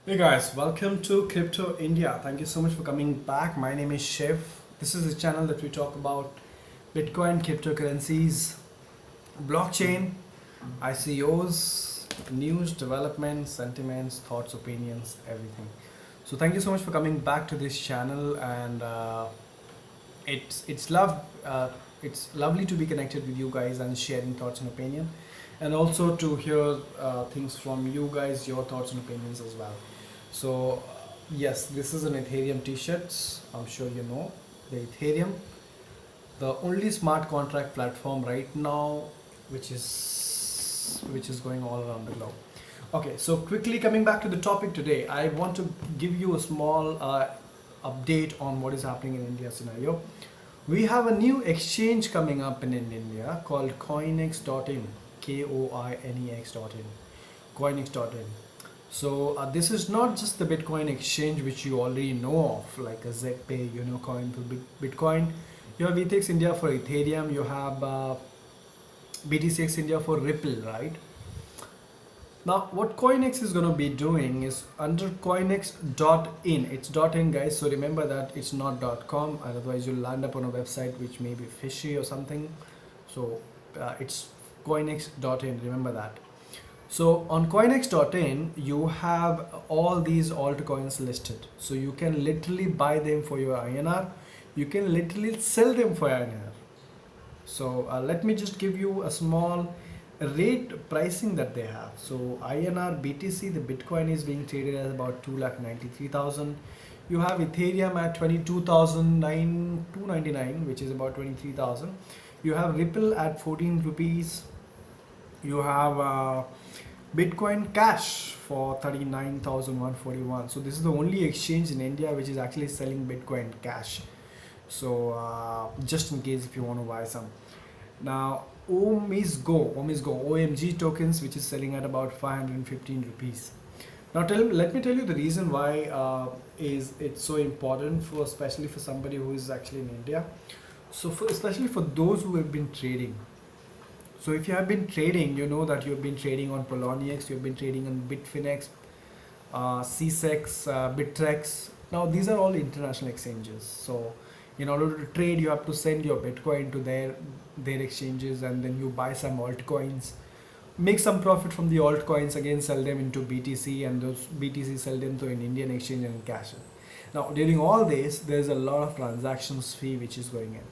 Hey guys, welcome to Crypto India. Thank you so much for coming back. My name is Shiv. This is a channel that we talk about Bitcoin, cryptocurrencies, blockchain, ICOs, news, developments, sentiments, thoughts, opinions, everything. So thank you so much for coming back to this channel, and it's love it's lovely to be connected with you guys and sharing thoughts and opinion, and also to hear things from you guys, your thoughts and opinions as well. So yes, this is an Ethereum t-shirts. I'm sure you know the Ethereum, the only smart contract platform right now, which is going all around the globe. Okay, so quickly coming back to the topic today, I want to give you a small update on what is happening in India scenario. We have a new exchange coming up in India called Coinex.in, Koinex.in, Coinex.in. So this is not just the Bitcoin exchange which you already know of, like a ZPay, Coin for Bitcoin. You have ETH India for Ethereum. You have BTCX India for Ripple, right? Now, what Coinex is going to be doing is under Coinex.in. It's .in, guys. So remember that it's not .com. Otherwise, you'll land up on a website which may be fishy or something. So it's Coinex.in. Remember that. So on Coinex.in, you have all these altcoins listed. So you can literally buy them for your INR. You can literally sell them for INR. So let me just give you a small rate pricing that they have. So INR BTC, the Bitcoin is being traded at about 2,93,000. You have Ethereum at 22,299, which is about 23,000. You have Ripple at 14 rupees. You have Bitcoin Cash for 39,141. So this is the only exchange in India which is actually selling Bitcoin Cash. So just in case if you want to buy some. Now OMISGO OMG tokens, which is selling at about 515 rupees. Now let me tell you the reason why is it's so important for, especially for somebody who is actually in India. So especially for those who have been trading. So if you have been trading, you know that you've been trading on Poloniex, you've been trading on Bitfinex, CSEX, Bittrex. Now these are all international exchanges. So in order to trade, you have to send your Bitcoin to their exchanges, and then you buy some altcoins, make some profit from the altcoins, again sell them into BTC, and those BTC sell them to an Indian exchange and cash it. Now during all this, there's a lot of transactions fee which is going in,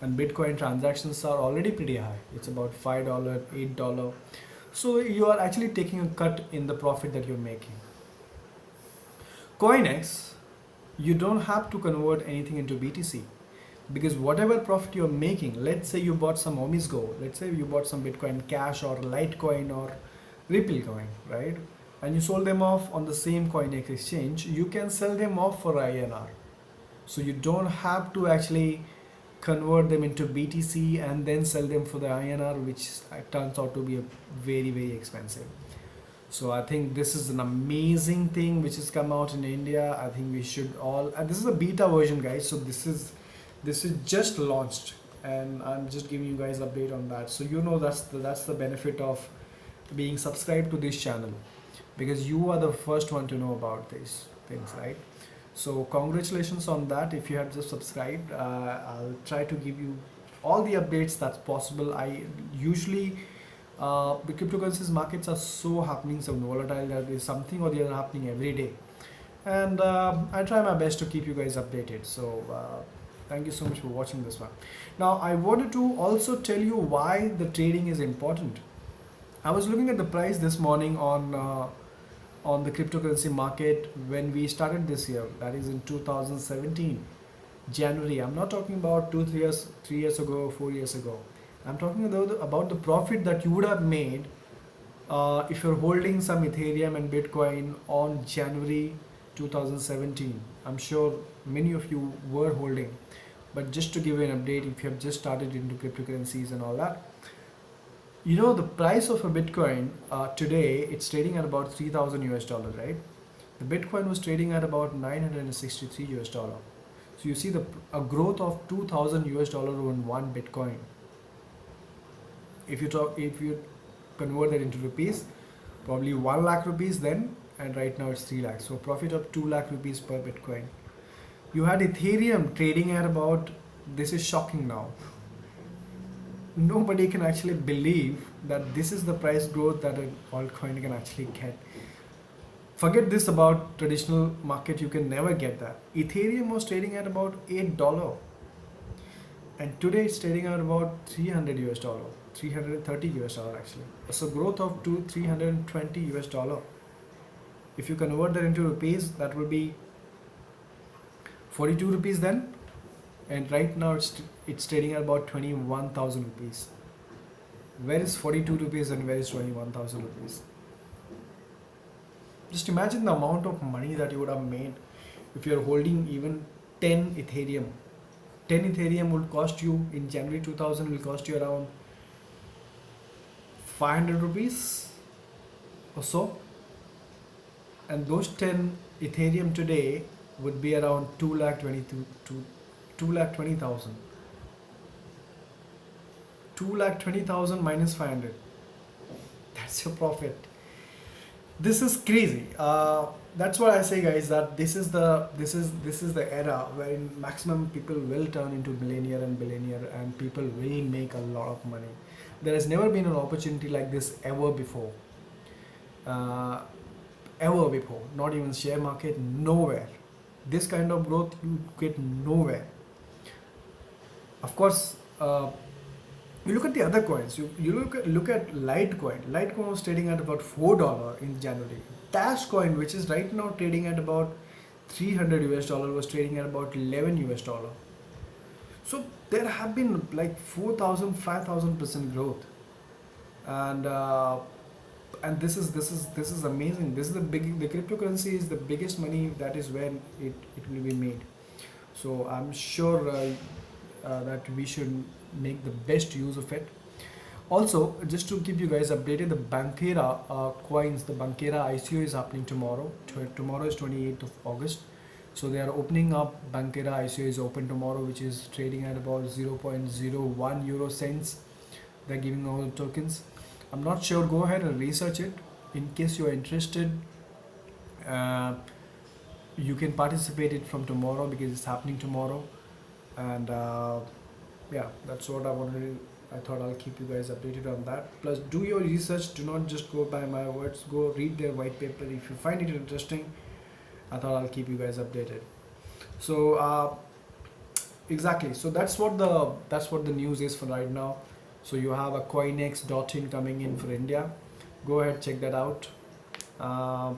and Bitcoin transactions are already pretty high. It's about $5, $8. So you are actually taking a cut in the profit that you're making. Coinex, you don't have to convert anything into BTC, because whatever profit you're making, let's say you bought some OMISGO, let's say you bought some Bitcoin Cash or Litecoin or Ripple coin, right? And you sold them off on the same Coinex exchange, you can sell them off for INR. So you don't have to actually convert them into BTC and then sell them for the INR, which turns out to be a very, very expensive. So I think this is an amazing thing which has come out in India. I think we should all, and this is a beta version, guys. So this is just launched, and I'm just giving you guys update on that. So you know that's the benefit of being subscribed to this channel, because you are the first one to know about these things, right? So congratulations on that. If you have just subscribed, I'll try to give you all the updates that's possible. I usually the cryptocurrencies markets are so happening, so volatile, that there is something or the other happening every day, and I try my best to keep you guys updated. So thank you so much for watching this one. Now I wanted to also tell you why the trading is important. I was looking at the price this morning on the cryptocurrency market when we started this year, that is in 2017 January. I'm not talking about 3 years ago, 4 years ago. I'm talking about the profit that you would have made if you're holding some Ethereum and Bitcoin on January 2017. I'm sure many of you were holding, but just to give you an update, if you have just started into cryptocurrencies and all that, you know the price of a Bitcoin today, it's trading at about 3,000 US dollar, right? The Bitcoin was trading at about 963 US dollar. So you see a growth of 2,000 US dollar on one Bitcoin. If you convert that into rupees, probably 1 lakh rupees, then and right now it's 3 lakhs. So profit of 2 lakh rupees per Bitcoin. You had Ethereum trading at about, this is shocking now. Nobody can actually believe that this is the price growth that an altcoin can actually get. Forget this about traditional market, you can never get that. Ethereum was trading at about $8, and today it's trading at about 300 US dollar, 330 US dollar actually. So growth of to 320 US dollar. If you convert that into rupees, that will be 42 rupees then, and right now it's trading at about 21,000 rupees. Where is 42 rupees and where is 21,000 rupees? Just imagine the amount of money that you would have made if you're holding even 10 Ethereum. 10 Ethereum would cost you in January 2000 will cost you around 500 rupees or so, and those 10 Ethereum today would be around 2,20,000. 2,20,000 minus 500. That's your profit. This is crazy. That's what I say, guys. That this is the era wherein maximum people will turn into millionaire and billionaire, and people will make a lot of money. There has never been an opportunity like this ever before. Ever before. Not even share market. Nowhere. This kind of growth you get nowhere. Of course, you look at the other coins. You look at Litecoin. Litecoin was trading at about $4 in January. Dashcoin, which is right now trading at about 300 US dollar, was trading at about 11 US dollar. So there have been like 4,000, 5,000% growth, and this is amazing. This is the cryptocurrency is the biggest money. That is when it will be made. So I'm sure that we should make the best use of it. Also, just to keep you guys updated, the Bankera coins, the Bankera ICO is happening tomorrow. Tomorrow is 28th of August. So they are opening up. Bankera ICO is open tomorrow, which is trading at about 0.01 euro cents. They're giving all the tokens. I'm not sure. Go ahead and research it. In case you're interested, you can participate it from tomorrow because it's happening tomorrow. And yeah, that's what I wanted. I thought I'll keep you guys updated on that. Plus, do your research. Do not just go by my words. Go read their white paper. If you find it interesting, I thought I'll keep you guys updated. So exactly. So that's what the news is for right now. So you have a coinex.in coming in for India. Go ahead, check that out. And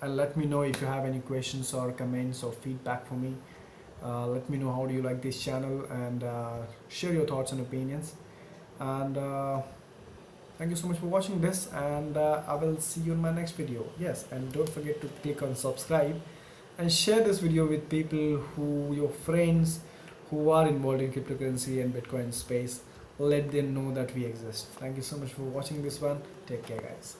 let me know if you have any questions or comments or feedback for me. Let me know how do you like this channel, and share your thoughts and opinions. And thank you so much for watching this, and I will see you in my next video. Yes, and don't forget to click on subscribe and share this video with people your friends who are involved in cryptocurrency and Bitcoin space. Let them know that we exist. Thank you so much for watching this one. Take care, guys.